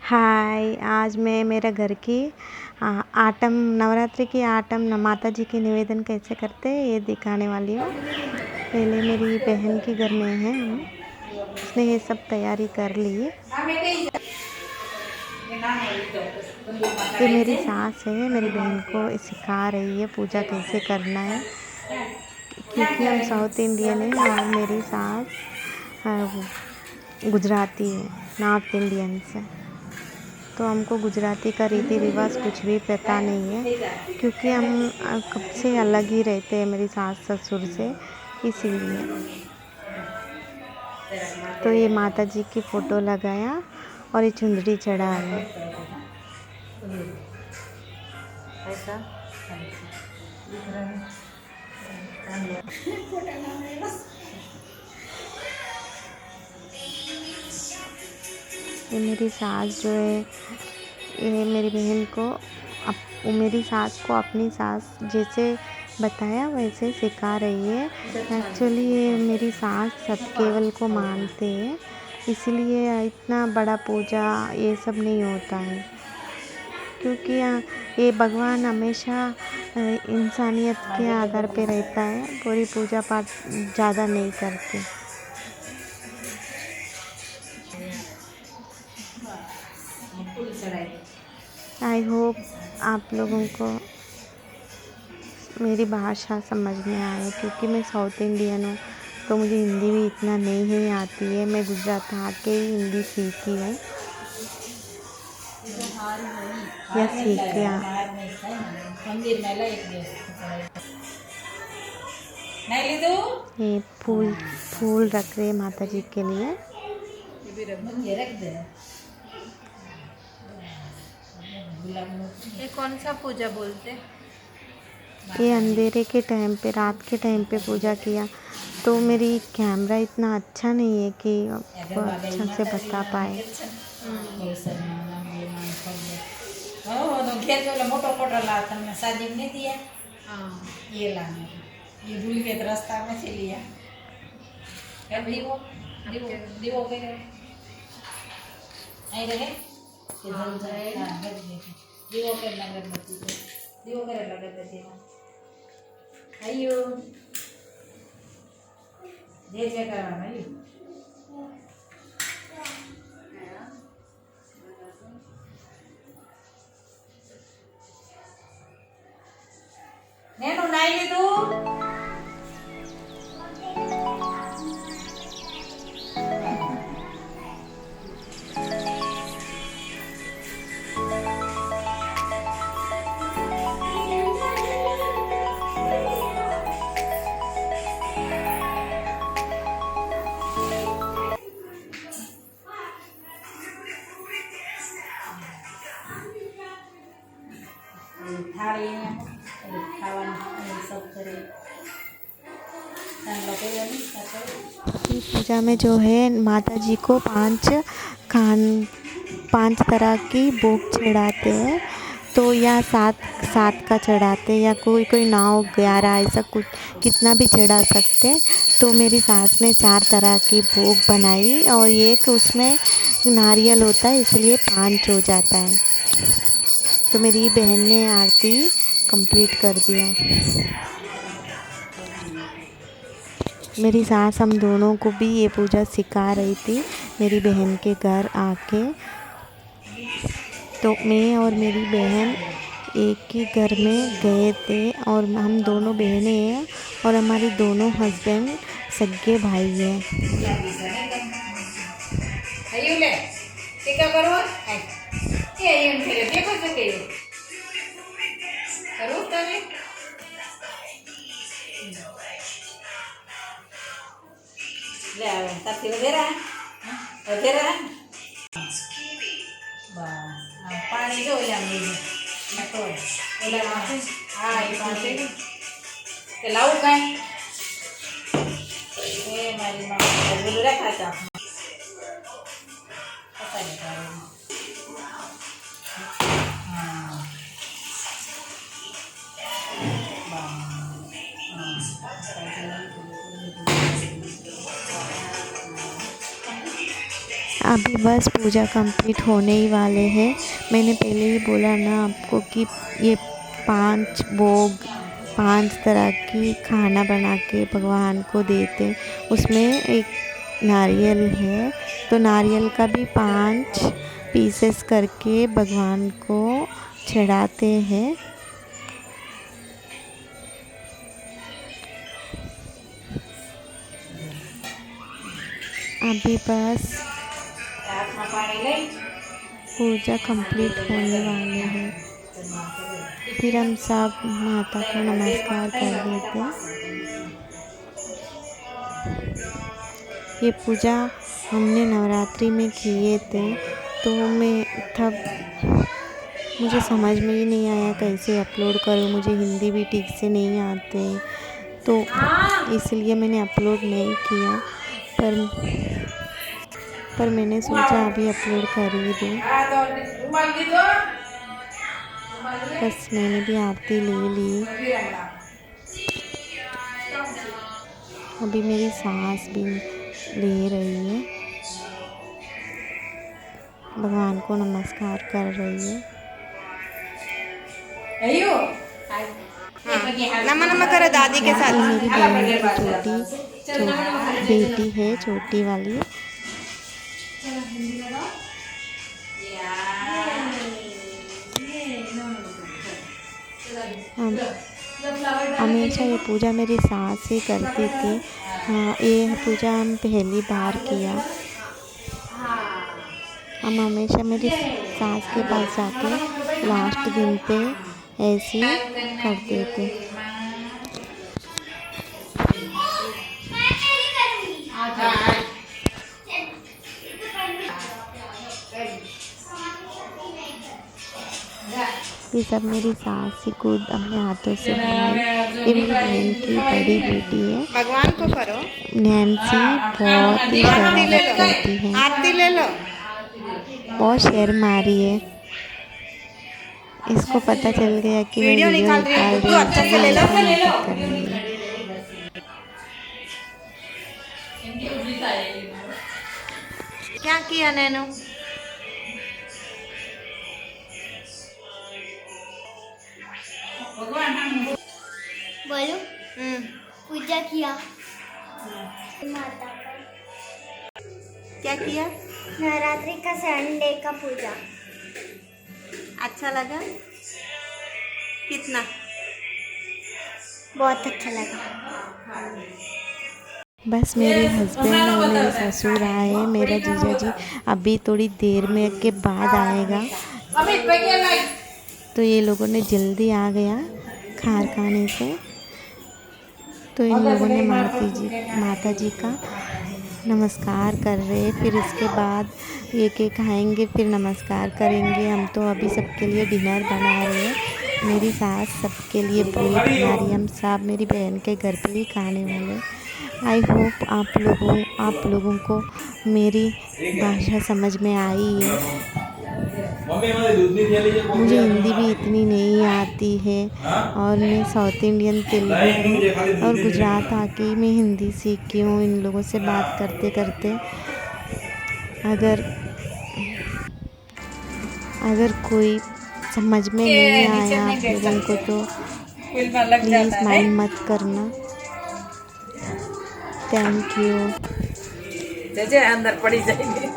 हाय, आज मैं मेरा घर की आटम नवरात्रि की आटम माता जी के निवेदन कैसे करते हैं ये दिखाने वाली हूँ। पहले मेरी बहन के घर में है हम, उसने ये सब तैयारी कर ली। ये मेरी सास है, मेरी बहन को सिखा रही है पूजा कैसे करना है, क्योंकि हम साउथ इंडियन है और मेरी सास गुजराती है, नॉर्थ इंडियंस है। तो हमको गुजराती का रीति रिवाज कुछ भी पता नहीं है, क्योंकि हम कब से अलग ही रहते हैं मेरी सास ससुर से, इसीलिए। तो ये माता जी की फ़ोटो लगाया और ये चुंदड़ी चढ़ाया। ये मेरी सास जो है, ये मेरी बहन को मेरी सास को अपनी सास जैसे बताया वैसे सिखा रही है। एक्चुअली ये मेरी सास सतकेवल को मानते हैं, इसलिए इतना बड़ा पूजा ये सब नहीं होता है, क्योंकि ये भगवान हमेशा इंसानियत के आधार पे रहता है। पूरी पूजा पाठ ज़्यादा नहीं करते। आई होप आप लोगों को मेरी भाषा समझ में आए, क्योंकि मैं साउथ इंडियन हूँ तो मुझे हिंदी भी इतना नहीं ही आती है। मैं गुजरात आके ही हिंदी सीखी है या सीखा। ये फूल रख रहे माता जी के लिए। ये कौन सा पूजा बोलते? ये अंधेरे के टाइम पे, रात के टाइम पे पूजा किया। तो मेरी कैमरा इतना अच्छा नहीं है कि आपको अच्छा से बता पाए। నేను నాయలేదు થાળી ખાવાનું सब करे। इस पूजा में जो है माता जी को पांच तरह की भोग चढ़ाते हैं। तो या सात का चढ़ाते, या कोई 9 11 ऐसा कुछ कितना भी चढ़ा सकते। तो मेरी सास ने 4 तरह की भोग बनाई और एक उसमें नारियल होता है, इसलिए 5 हो जाता है। तो मेरी बहन ने आरती कंप्लीट कर दिया। मेरी सास हम दोनों को भी ये पूजा सिखा रही थी मेरी बहन के घर आके। तो मैं और मेरी बहन एक ही घर में गए थे, और हम दोनों बहनें हैं और हमारी दोनों हस्बैंड सगे भाई हैं। पानी जो लाऊ काय मारी खाता अभी बस पूजा कंप्लीट होने ही वाले हैं। मैंने पहले ही बोला ना आपको कि ये 5 भोग 5 तरह की खाना बना के भगवान को देते। उसमें एक नारियल है, तो नारियल का भी 5 पीसेस करके भगवान को चढ़ाते हैं। अभी बस હાથમાં પાણી લઈ पूजा कंप्लीट होने वाले हैं, फिर हम सब माता को नमस्कार कर देते हैं। ये पूजा हमने नवरात्रि में किए थे, तो मैं तब मुझे समझ में ही नहीं आया कैसे अपलोड करूँ। मुझे हिंदी भी ठीक से नहीं आते, तो इसलिए मैंने अपलोड नहीं किया। पर मैंने सोचा अभी अपलोड कर ही दूँ। આ તો રૂમાલ દીધો बस मैंने भी आरती ले ली। વિરમણા अभी मेरी सास भी ले रही है, भगवान को नमस्कार कर रही है। અયું नमः नमः करो दादी के साथ। मेरी बहन की बेटी है, छोटी वाली। हमेशा ये पूजा मेरी सास ही करती थी। हाँ, ये पूजा हम पहली बार किया। हम हमेशा मेरी सास के पास जाके लास्ट दिन पे ऐसे ही करते थे। ये सब मेरी सास ही खुद अपने हाथों से बनाई। ये मेरी बहन की बड़ी बेटी है, भगवान को करो। नैन्सी। बहुत ही शरारत करती है, आरती ले लो। बहुत शेर मारी है। इसको पता चल गया कि मैं वीडियो निकाल रही हूँ, तू अच्छा से ले लो। कर रही है। क्या किया नैनो? ભગવાન સામે बोलो पूजा किया माता का क्या किया? नवरात्रि का संडे का पूजा अच्छा लगा? कितना? बहुत अच्छा लगा। बस मेरे हस्बैंड और मेरे ससुर आए। मेरा जीजा जी अभी थोड़ी देर में के बाद आएगा, અમે પગે લાગ तो ये लोगों ने जल्दी आ गया खार खाने से। तो इन लोगों ने माता जी का नमस्कार कर रहे। फिर इसके बाद ये केक खाएंगे, फिर नमस्कार करेंगे। हम तो अभी सबके लिए डिनर बना रहे हैं। मेरी सास सबके लिए पूरी बना रही है। हम सब मेरी बहन के घर पे ही खाने वाले। आई होप आप लोगों को मेरी भाषा समझ में आई है। मुझे हिंदी भी इतनी नहीं आती है, और मैं साउथ इंडियन तेलुगु और गुजरात आके मैं हिंदी सीखी हूँ इन लोगों से बात करते करते। अगर कोई समझ में नहीं आया आप लोगों को तो ફૂલમાં લગ प्लीज़ જાતા है माइंड मत करना। Thank you. જજે અંદર પડી જાય